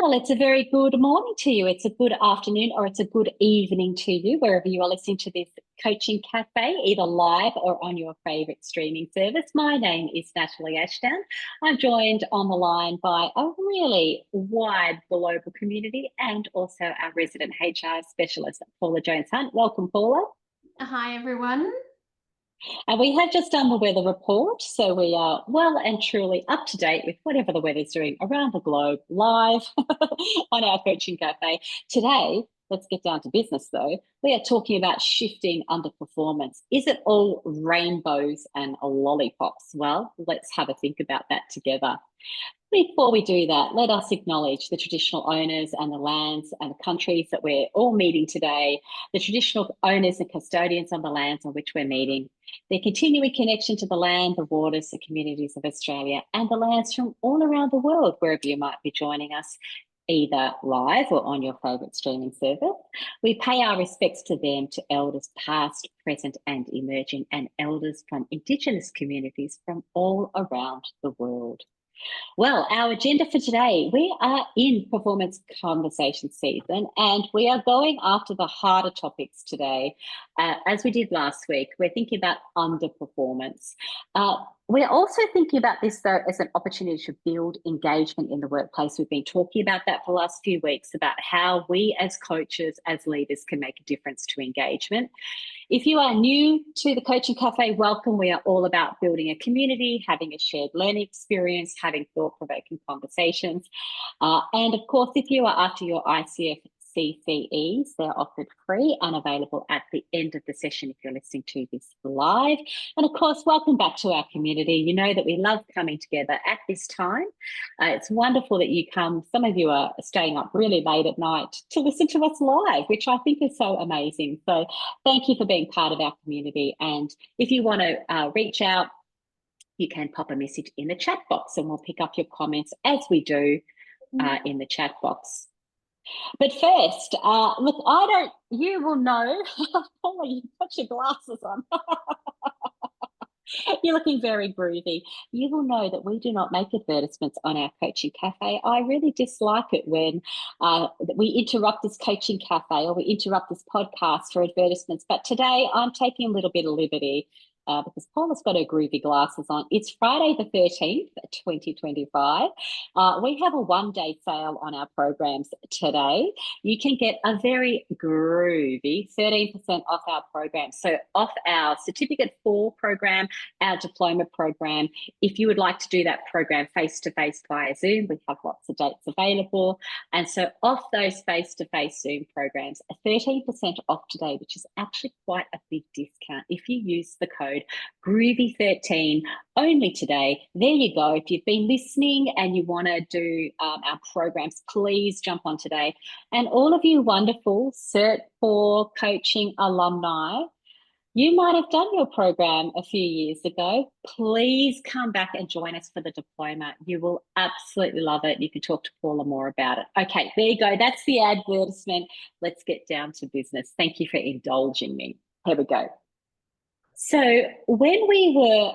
Well, it's a very good morning to you. It's a good afternoon or it's a good evening to you, wherever you are listening to this Coaching Cafe, either live or on your favourite streaming service. My name is Natalie Ashdown. I'm joined on the line by a really wide global community and also our resident HR specialist, Paula Jones Hunt. Welcome, Paula. Hi, everyone. And we have just done the weather report, so we are well and truly up to date with whatever the weather's doing around the globe live on our Coaching Cafe. Today, let's get down to business though. We are talking about shifting underperformance. Is it all rainbows and lollipops? Well, let's have a think about that together. Before we do that, let us acknowledge the traditional owners and the lands and the countries that we're all meeting today, the traditional owners and custodians of the lands on which we're meeting, their continuing connection to the land, the waters, the communities of Australia, and the lands from all around the world, wherever you might be joining us, either live or on your favourite streaming service. We pay our respects to them, to elders past, present, and emerging, and elders from Indigenous communities from all around the world. Well, our agenda for today, we are in performance conversation season and we are going after the harder topics today. As we did last week, we're thinking about underperformance. We're also thinking about this, though, as an opportunity to build engagement in the workplace. We've been talking about that for the last few weeks, about how we as coaches, as leaders, can make a difference to engagement. If you are new to the Coaching Cafe, welcome. We are all about building a community, having a shared learning experience, having thought-provoking conversations. And of course, if you are after your ICF CCEs, they're offered free and available at the end of the session if you're listening to this live. And of course, welcome back to our community. You know that we love coming together at this time. It's wonderful that you come. Some of you are staying up really late at night to listen to us live, which I think is so amazing. So thank you for being part of our community. And if you want to reach out, you can pop a message in the chat box and we'll pick up your comments as we do in the chat box. But first, look, you will know, Paula, you've got your glasses on. You're looking very groovy. You will know that we do not make advertisements on our Coaching Cafe. I really dislike it when we interrupt this Coaching Cafe or we interrupt this podcast for advertisements. But today I'm taking a little bit of liberty because Paula's got her groovy glasses on. It's Friday the 13th, 2025. We have a one-day sale on our programs today. You can get a very groovy 13% off our program. So off our Certificate 4 program, our diploma program. If you would like to do that program face-to-face via Zoom, we have lots of dates available. And so off those face-to-face Zoom programs, a 13% off today, which is actually quite a big discount if you use the code Groovy13 only today. There you go. If you've been listening and you want to do our programs, please jump on today. And all of you wonderful Cert 4 coaching alumni, you might have done your program a few years ago. Please come back and join us for the diploma. You will absolutely love it. You can talk to Paula more about it. Okay, there you go. That's the advertisement. Let's get down to business. Thank you for indulging me. Here we go. So when we were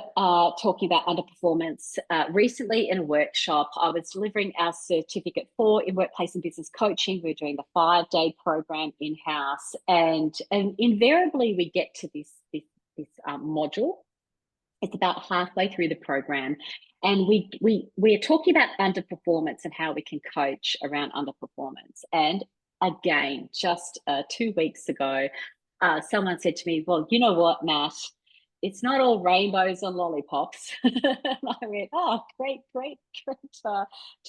talking about underperformance recently in a workshop, I was delivering our Certificate 4 in Workplace and Business Coaching. We're doing the 5-day program in-house, and invariably we get to this module. It's about halfway through the program, and we're talking about underperformance and how we can coach around underperformance. And again, just 2 weeks ago, someone said to me, well, you know what, Nat, it's not all rainbows and lollipops. And I went, oh, great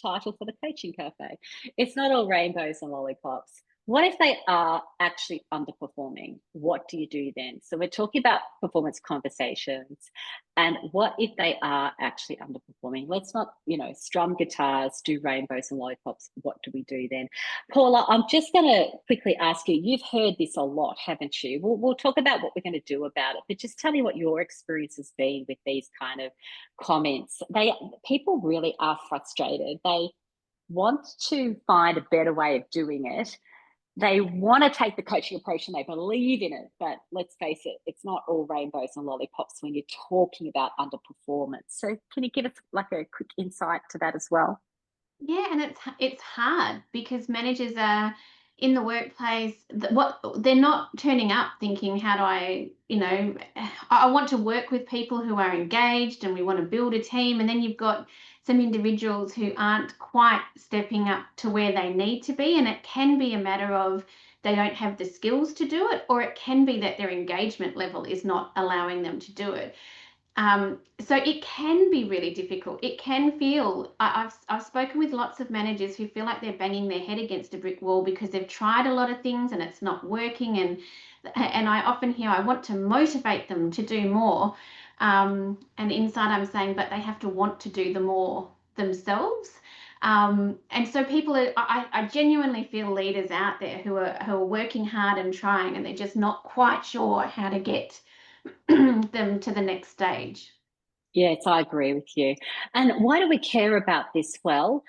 title for the Coaching Cafe. It's not all rainbows and lollipops. What if they are actually underperforming? What do you do then? So we're talking about performance conversations, and what if they are actually underperforming? Let's not, strum guitars, do rainbows and lollipops. What do we do then? Paula, I'm just going to quickly ask you, you've heard this a lot, haven't you? We'll talk about what we're going to do about it, but just tell me what your experience has been with these kind of comments. People really are frustrated. They want to find a better way of doing it. They want to take the coaching approach and they believe in it, but let's face it, it's not all rainbows and lollipops when you're talking about underperformance. So can you give us like a quick insight to that as well? Yeah, and it's hard because managers are in the workplace. What they're not turning up thinking, how do I, I want to work with people who are engaged, and we want to build a team. And then you've got some individuals who aren't quite stepping up to where they need to be, and it can be a matter of they don't have the skills to do it, or it can be that their engagement level is not allowing them to do it. So it can be really difficult. It can feel, I've spoken with lots of managers who feel like they're banging their head against a brick wall because they've tried a lot of things and it's not working. And I often hear, I want to motivate them to do more. And inside I'm saying, but they have to want to do the more themselves. And so people are, I genuinely feel leaders out there who are working hard and trying, and they're just not quite sure how to get them to the next stage. Yes, I agree with you. And why do we care about this? Well,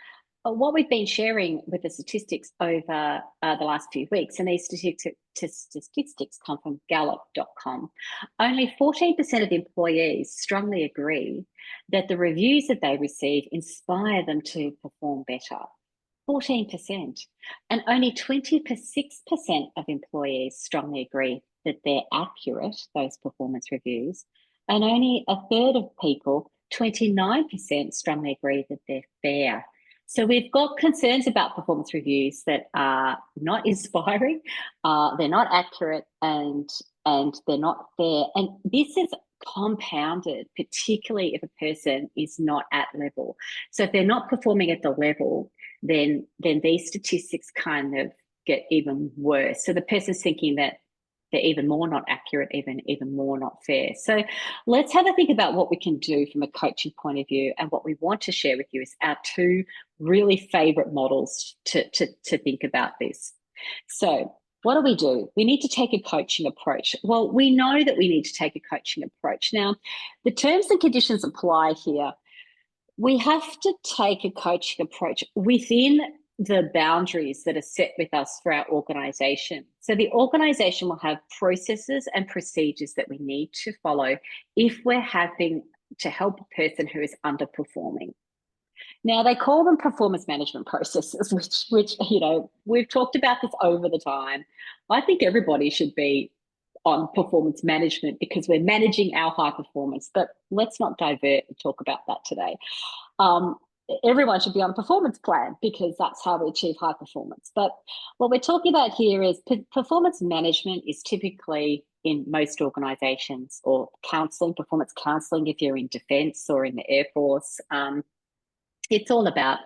what we've been sharing with the statistics over the last few weeks, and these statistics come from Gallup.com, only 14% of employees strongly agree that the reviews that they receive inspire them to perform better. 14%. And only 26% of employees strongly agree that they're accurate, those performance reviews. And only a third of people, 29%, strongly agree that they're fair. So we've got concerns about performance reviews that are not inspiring, they're not accurate, and they're not fair. And this is compounded, particularly if a person is not at level. So if they're not performing at the level, then these statistics kind of get even worse. So the person's thinking that they're even more not accurate, even more not fair. So let's have a think about what we can do from a coaching point of view. And what we want to share with you is our two really favorite models to think about this. So what do? We need to take a coaching approach. Well, we know that we need to take a coaching approach. Now, the terms and conditions apply here. We have to take a coaching approach within the boundaries that are set with us for our organization. So the organization will have processes and procedures that we need to follow if we're having to help a person who is underperforming. Now, they call them performance management processes, which we've talked about this over the time. I think everybody should be on performance management because we're managing our high performance, but let's not divert and talk about that today. Um, Everyone should be on a performance plan because that's how we achieve high performance. But what we're talking about here is performance management is typically in most organizations, or counseling, performance counseling if you're in defense or in the Air Force. It's all about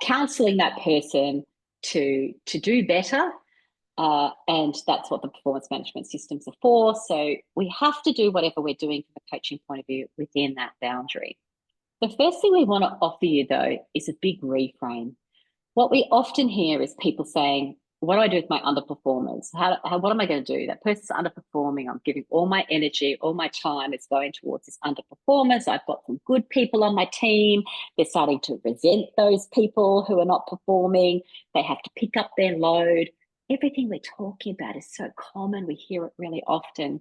counseling that person to do better. And that's what the performance management systems are for. So we have to do whatever we're doing from a coaching point of view within that boundary. The first thing we want to offer you, though, is a big reframe. What we often hear is people saying, what do I do with my underperformers? What am I going to do? That person's underperforming. I'm giving all my energy, all my time is going towards this underperformers. I've got some good people on my team. They're starting to resent those people who are not performing. They have to pick up their load. Everything we're talking about is so common. We hear it really often.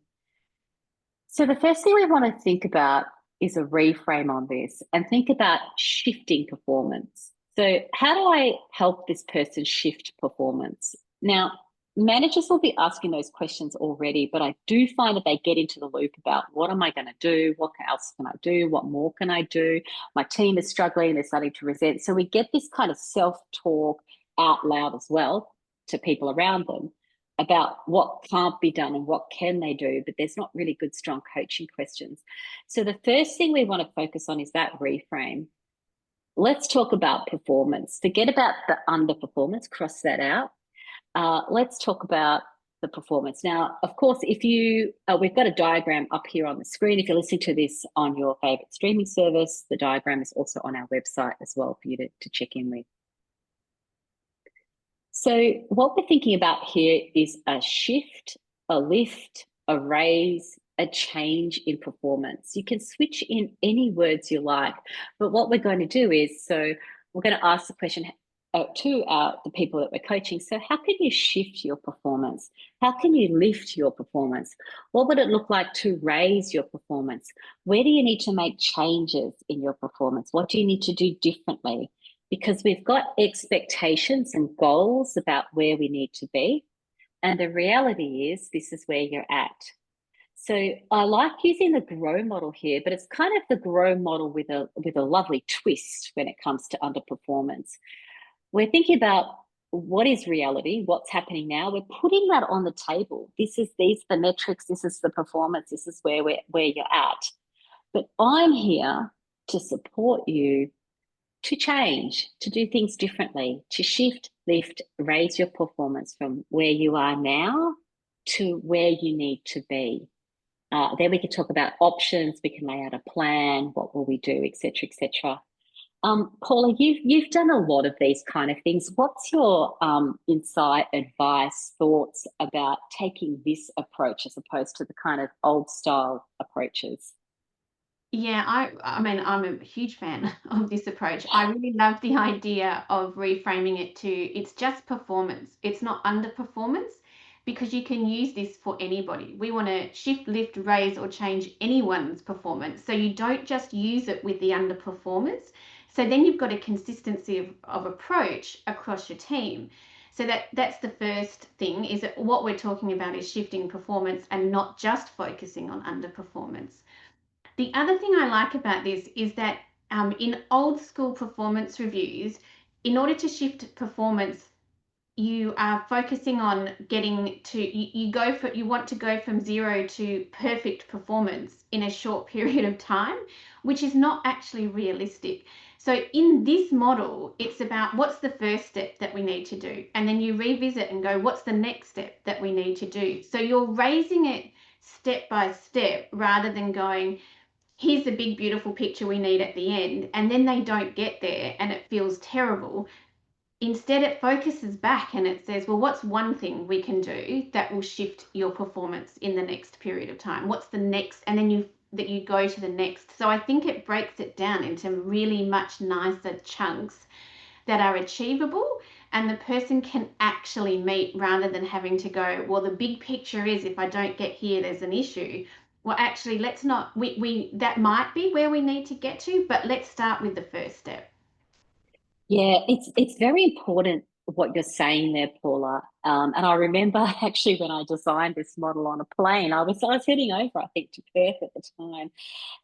So the first thing we want to think about is a reframe on this and think about shifting performance. So how do I help this person shift performance? Now, managers will be asking those questions already, but I do find that they get into the loop about what am I going to do? What else can I do? What more can I do? My team is struggling. They're starting to resent. So we get this kind of self-talk out loud as well to people around them about what can't be done and what can they do, but there's not really good, strong coaching questions. So the first thing we want to focus on is that reframe. Let's talk about performance. Forget about the underperformance, cross that out. Let's talk about the performance. Now, of course, if you, we've got a diagram up here on the screen. If you're listening to this on your favorite streaming service, the diagram is also on our website as well for you to check in with. So what we're thinking about here is a shift, a lift, a raise, a change in performance. You can switch in any words you like, but what we're going to do is, so we're going to ask the question to the people that we're coaching. So how can you shift your performance? How can you lift your performance? What would it look like to raise your performance? Where do you need to make changes in your performance? What do you need to do differently? because we've got expectations and goals about where we need to be. And the reality is, this is where you're at. So I like using the grow model here, but it's kind of the grow model with a lovely twist when it comes to underperformance. We're thinking about what is reality, what's happening now. We're putting that on the table. These are the metrics, this is the performance, this is where you're at. But I'm here to support you to change, to do things differently, to shift, lift, raise your performance from where you are now to where you need to be. Then we can talk about options. We can lay out a plan. What will we do, etc., etc. Paula, you've done a lot of these kind of things. What's your insight, advice, thoughts about taking this approach as opposed to the kind of old style approaches? Yeah, I mean, I'm a huge fan of this approach. I really love the idea of reframing it to it's just performance. It's not underperformance because you can use this for anybody. We want to shift, lift, raise, or change anyone's performance. So you don't just use it with the underperformers. So then you've got a consistency of approach across your team. So that's the first thing is that what we're talking about is shifting performance and not just focusing on underperformance. The other thing I like about this is that in old school performance reviews, in order to shift performance, you are focusing on getting to you want to go from zero to perfect performance in a short period of time, which is not actually realistic. So in this model, it's about what's the first step that we need to do, and then you revisit and go, what's the next step that we need to do? So you're raising it step by step rather than going, here's the big beautiful picture we need at the end, and then they don't get there and it feels terrible. Instead, it focuses back and it says, well, what's one thing we can do that will shift your performance in the next period of time? What's the next? And then you go to the next. So I think it breaks it down into really much nicer chunks that are achievable and the person can actually meet, rather than having to go, well, the big picture is if I don't get here, there's an issue. Well, actually, let's not, we that might be where we need to get to, but let's start with the first step. Yeah, it's very important what you're saying there, Paula. And I remember actually when I designed this model on a plane, I was heading over, I think, to Perth at the time,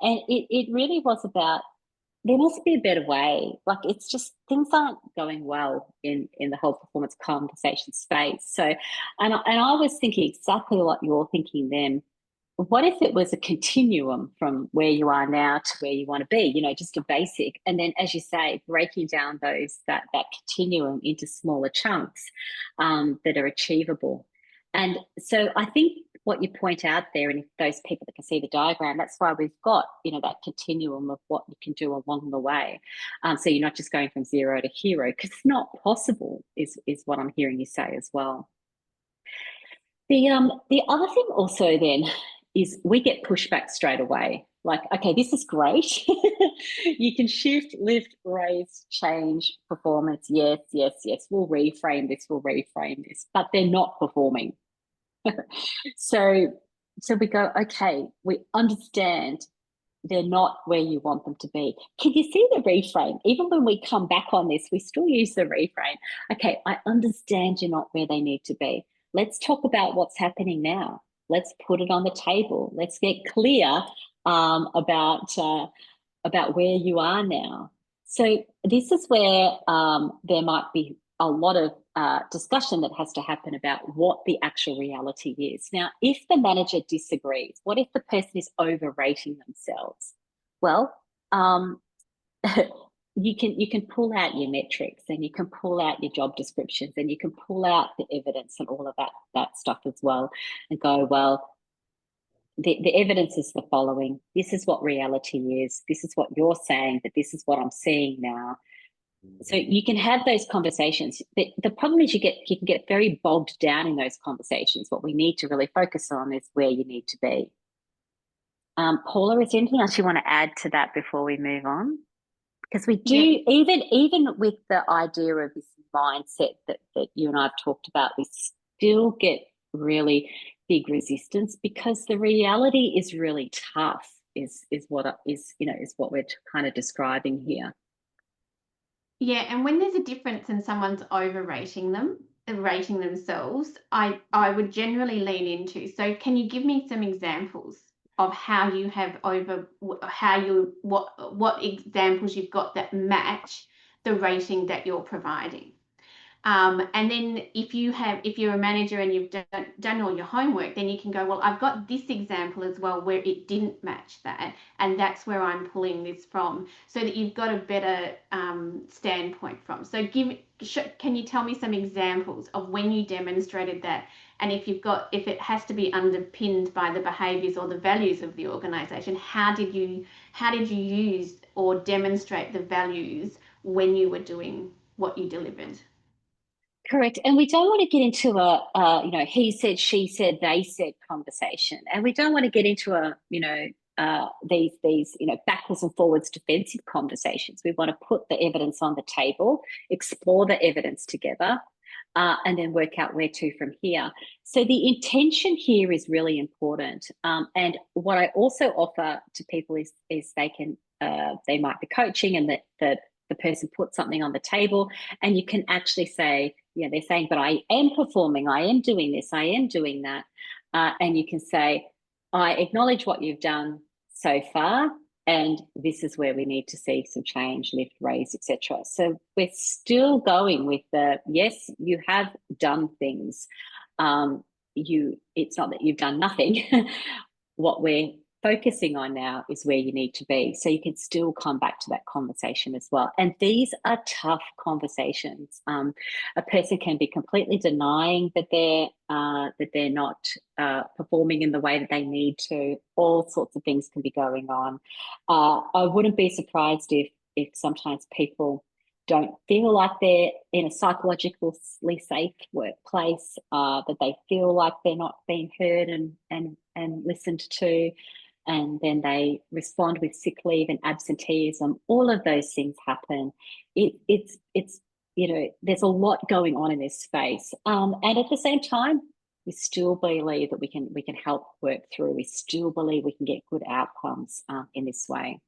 and it really was about there must be a better way. Like it's just things aren't going well in the whole performance conversation space. So, and I was thinking exactly what you're thinking then. What if it was a continuum from where you are now to where you want to be, just a basic, and then, as you say, breaking down that continuum into smaller chunks that are achievable. And so I think what you point out there, and if those people that can see the diagram, that's why we've got, that continuum of what you can do along the way. So you're not just going from zero to hero, because it's not possible, is what I'm hearing you say as well. The other thing also then is we get pushback straight away. Like, okay, this is great. You can shift, lift, raise, change, performance. Yes, yes, yes. We'll reframe this. We'll reframe this. But they're not performing. So, so we go, okay, we understand they're not where you want them to be. Can you see the reframe? Even when we come back on this, we still use the reframe. Okay, I understand you're not where they need to be. Let's talk about what's happening now. Let's put it on the table. Let's get clear about where you are now. So this is where there might be a lot of discussion that has to happen about what the actual reality is. Now, if the manager disagrees, what if the person is overrating themselves? Well, you can pull out your metrics and you can pull out your job descriptions and you can pull out the evidence and all of that stuff as well, and go, well, the evidence is the following. This is what reality is. This is what you're saying, but this is what I'm seeing now. So you can have those conversations. The problem is you can get very bogged down in those conversations. What we need to really focus on is where you need to be. Paula, is there anything else you want to add to that before we move on? Because we do, Yeah. even with the idea of this mindset that you and I have talked about, we still get really big resistance because the reality is really tough, is what we're kind of describing here. Yeah, and when there's a difference and someone's overrating them, rating themselves, I would generally lean into. So can you give me some examples of how you have how you what examples you've got that match the rating that you're providing? And then if you're a manager and you've done all your homework, then you can go, well, I've got this example as well where it didn't match that, and that's where I'm pulling this from, so that you've got a better standpoint from. So can you tell me some examples of when you demonstrated that, and if it has to be underpinned by the behaviors or the values of the organization, how did you use or demonstrate the values when you were doing what you delivered? Correct. And we don't want to get into he said, she said, they said conversation. And we don't want to get into these, backwards and forwards defensive conversations. We want to put the evidence on the table, explore the evidence together, and then work out where to from here. So the intention here is really important. And what I also offer to people is they might be coaching, and that the person puts something on the table, and you can actually say, they're saying, but I am performing, I am doing this, I am doing that. And you can say, I acknowledge what you've done so far, and this is where we need to see some change, lift, raise, etc. So we're still going with the, yes, you have done things. It's not that you've done nothing. What we're focusing on now is where you need to be. So you can still come back to that conversation as well. And these are tough conversations. A person can be completely denying that they're not performing in the way that they need to. All sorts of things can be going on. I wouldn't be surprised if sometimes people don't feel like they're in a psychologically safe workplace, that they feel like they're not being heard and listened to, and then they respond with sick leave and absenteeism. All of those things happen. It's there's a lot going on in this space, and at the same time, we still believe that we can help work through. We still believe we can get good outcomes in this way.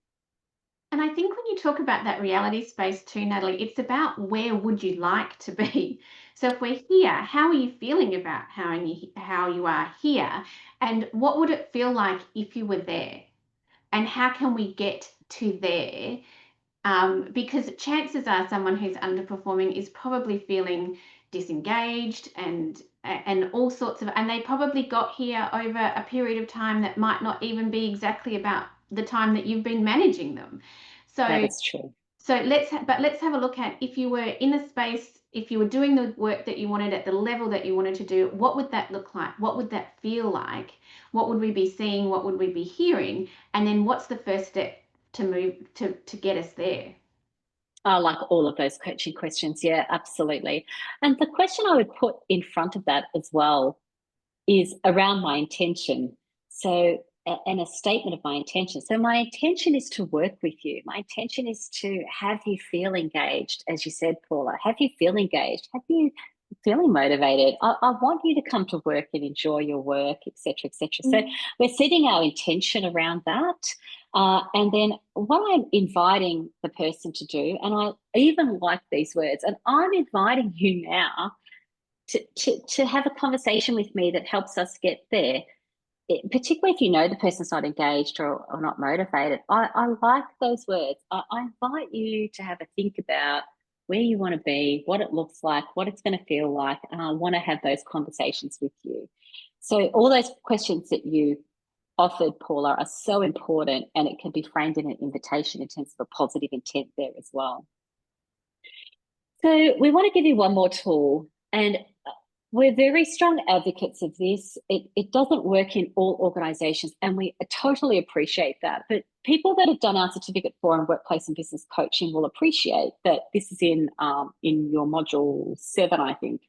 And I think when you talk about that reality space too, Natalie, it's about where would you like to be. So if we're here, how are you feeling about how you are here? And what would it feel like if you were there? And how can we get to there? Because chances are someone who's underperforming is probably feeling disengaged and all sorts of, and they probably got here over a period of time that might not even be exactly about the time that you've been managing them. That So is true. let's have a look at, if you were in a space, if you were doing the work that you wanted at the level that you wanted to do, what would that look like? What would that feel like? What would we be seeing? What would we be hearing? And then what's the first step to move to get us there? I like all of those coaching questions. Yeah, absolutely. And the question I would put in front of that as well is around my intention. So, and a statement of my intention. So, my intention is to work with you. My intention is to have you feel engaged, as you said, Paula. Have you feel engaged? Have you feeling motivated? I want you to come to work and enjoy your work, etc., etc. So, we're setting our intention around that. And then what I'm inviting the person to do, and I even like these words, and I'm inviting you now to have a conversation with me that helps us get there. Particularly if you know the person's not engaged or not motivated. I like those words. I invite you to have a think about where you want to be, what it looks like, what it's going to feel like, and I want to have those conversations with you. So all those questions that you offered, Paula, are so important, and it can be framed in an invitation in terms of a positive intent there as well. So we want to give you one more tool, and we're very strong advocates of this. It doesn't work in all organisations, and we totally appreciate that. But people that have done our Certificate 4 in Workplace and Business Coaching will appreciate that this is in your module 7, I think.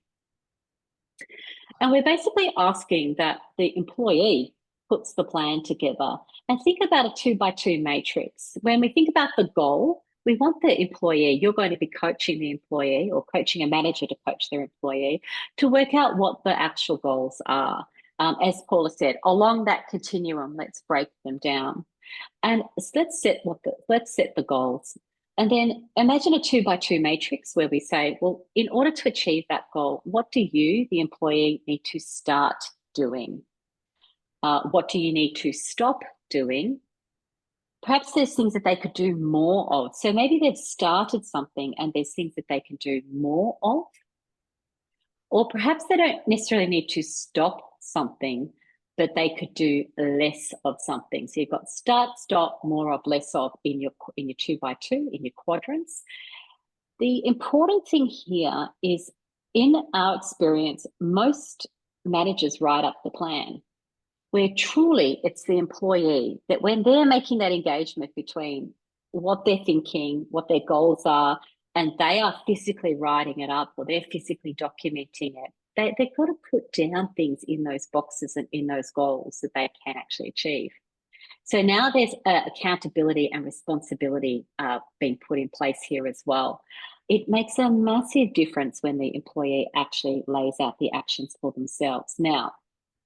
And we're basically asking that the employee puts the plan together and think about a 2x2 matrix. When we think about the goal, we want the employee, you're going to be coaching the employee or coaching a manager to coach their employee, to work out what the actual goals are. As Paula said, along that continuum, let's break them down. And let's set the goals. And then imagine a 2 by 2 matrix where we say, well, in order to achieve that goal, what do you, the employee, need to start doing? What do you need to stop doing? Perhaps there's things that they could do more of. So maybe they've started something and there's things that they can do more of. Or perhaps they don't necessarily need to stop something, but they could do less of something. So you've got start, stop, more of, less of in your 2 by 2, in your quadrants. The important thing here is, in our experience, most managers write up the plan, where truly it's the employee that when they're making that engagement between what they're thinking, what their goals are, and they are physically writing it up or they're physically documenting it, they've got to put down things in those boxes and in those goals that they can actually achieve. So now there's accountability and responsibility being put in place here as well. It makes a massive difference when the employee actually lays out the actions for themselves. Now,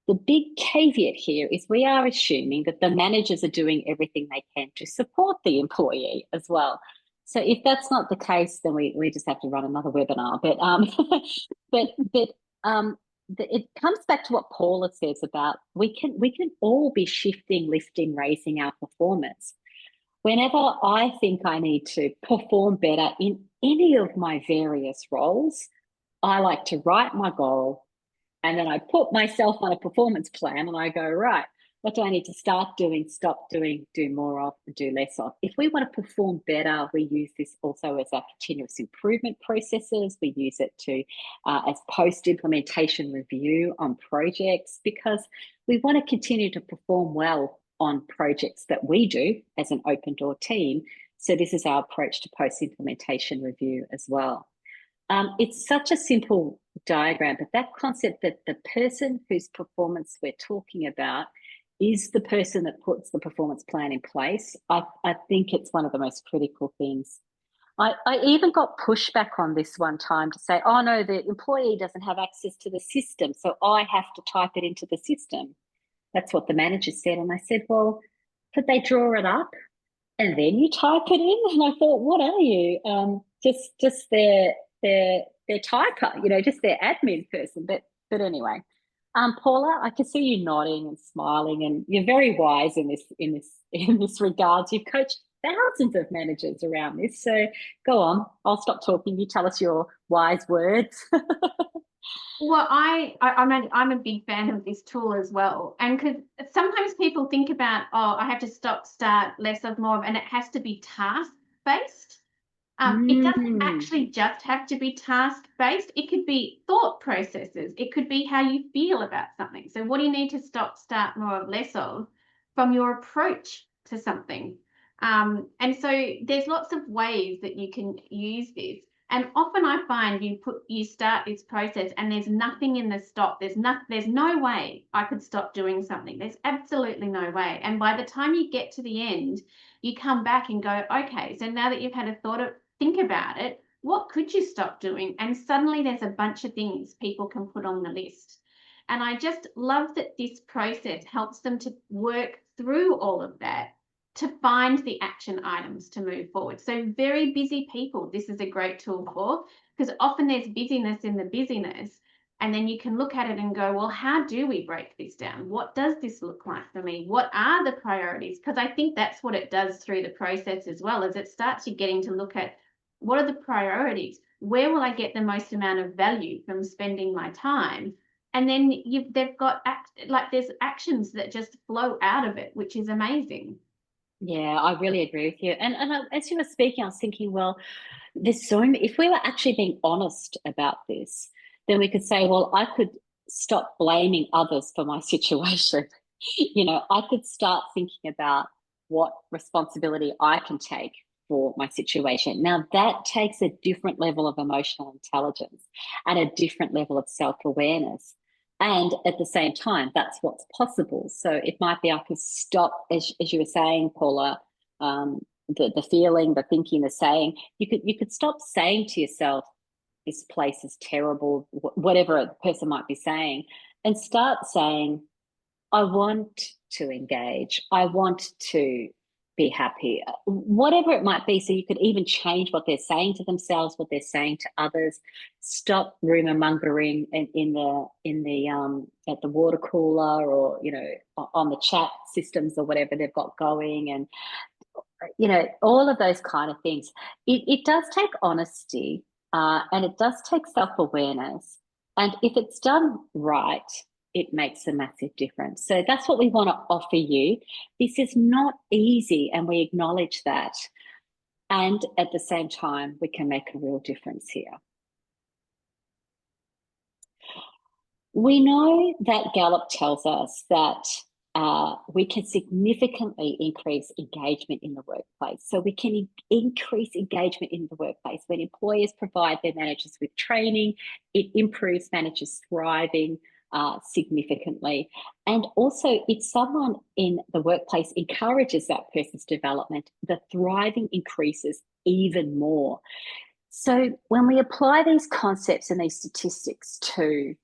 the big caveat here is we are assuming that the managers are doing everything they can to support the employee as well. So if that's not the case, then we just have to run another webinar. But it comes back to what Paula says about we can all be shifting, lifting, raising our performance. Whenever I think I need to perform better in any of my various roles, I like to write my goal and then I put myself on a performance plan and I go, right, what do I need to start doing, stop doing, do more of, and do less of? If we want to perform better, we use this also as our continuous improvement processes. We use it to as post-implementation review on projects, because we want to continue to perform well on projects that we do as an open door team. So this is our approach to post-implementation review as well. It's such a simple diagram, but that concept that the person whose performance we're talking about is the person that puts the performance plan in place, I think it's one of the most critical things. I even got pushback on this one time to say, oh no, the employee doesn't have access to the system, so I have to type it into the system. That's what the manager said. And I said, well, could they draw it up and then you type it in? And I thought, what are you? Just their typer, just their admin person. But anyway, Paula, I can see you nodding and smiling, and you're very wise in this regards. You've coached thousands of managers around this. So go on. I'll stop talking. You tell us your wise words. Well, I'm a big fan of this tool as well. And because sometimes people think about, oh, I have to stop, start, less of, more of, and it has to be task-based. It doesn't actually just have to be task-based. It could be thought processes. It could be how you feel about something. So what do you need to stop, start, more of, less of from your approach to something? And so there's lots of ways that you can use this. And often I find you start this process and there's nothing in the stop. There's no way I could stop doing something. There's absolutely no way. And by the time you get to the end, you come back and go, okay, so now that you've had think about it, what could you stop doing? And suddenly there's a bunch of things people can put on the list. And I just love that this process helps them to work through all of that to find the action items to move forward. So very busy people, this is a great tool for, because often there's busyness in the busyness, and then you can look at it and go, well, how do we break this down? What does this look like for me? What are the priorities? Because I think that's what it does through the process as well, is it starts you getting to look at what are the priorities? Where will I get the most amount of value from spending my time? And then they've got there's actions that just flow out of it, which is amazing. Yeah, I really agree with you. And as you were speaking, I was thinking, well, there's so many, if we were actually being honest about this, then we could say, well, I could stop blaming others for my situation. I could start thinking about what responsibility I can take for my situation. Now, that takes a different level of emotional intelligence and a different level of self-awareness. And at the same time, that's what's possible. So it might be I could stop, as you were saying, Paula, the feeling, the thinking, the saying. You could stop saying to yourself, this place is terrible, whatever a person might be saying, and start saying, I want to engage. I want to be happy, whatever it might be. So you could even change what they're saying to themselves, what they're saying to others. Stop rumor mongering in the at the water cooler, or on the chat systems or whatever they've got going, and all of those kind of things. It does take honesty, and it does take self-awareness, and if it's done right, it makes a massive difference. So that's what we want to offer you. This is not easy, and we acknowledge that. And at the same time, we can make a real difference here. We know that Gallup tells us that we can significantly increase engagement in the workplace. So we can increase engagement in the workplace when employers provide their managers with training. It improves managers' thriving significantly. And also, if someone in the workplace encourages that person's development, the thriving increases even more. So when we apply these concepts and these statistics to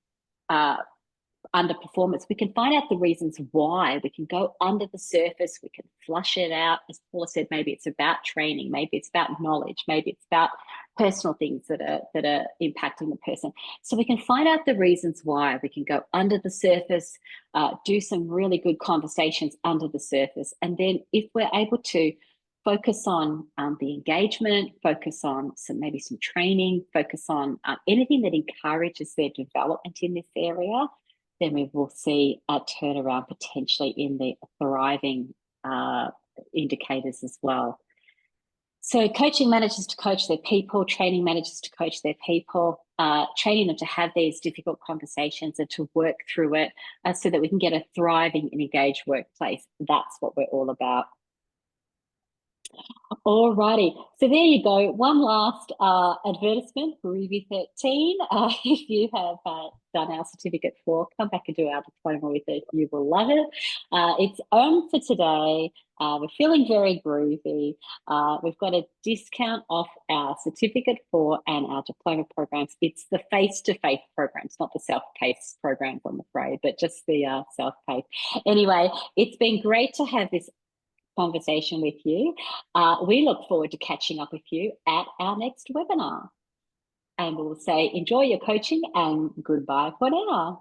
underperformance, we can find out the reasons why. We can go under the surface, we can flush it out. As Paula said, maybe it's about training, maybe it's about knowledge, maybe it's about personal things that are impacting the person. So we can find out the reasons why. We can go under the surface, do some really good conversations under the surface, and then if we're able to focus on the engagement, focus on maybe some training, focus on anything that encourages their development in this area, then we will see a turnaround potentially in the thriving indicators as well. So coaching managers to coach their people, training managers to coach their people, training them to have these difficult conversations and to work through it so that we can get a thriving and engaged workplace. That's what we're all about. All righty. So there you go. One last advertisement for Review 13. If you have done our Certificate 4, come back and do our diploma with it. You will love it. It's on for today. We're feeling very groovy. We've got a discount off our Certificate 4 and our diploma programs. It's the face-to-face programs, not the self-paced programs, I'm afraid, but just the self-paced. Anyway, it's been great to have this conversation with you. We look forward to catching up with you at our next webinar. And we'll say enjoy your coaching and goodbye for now.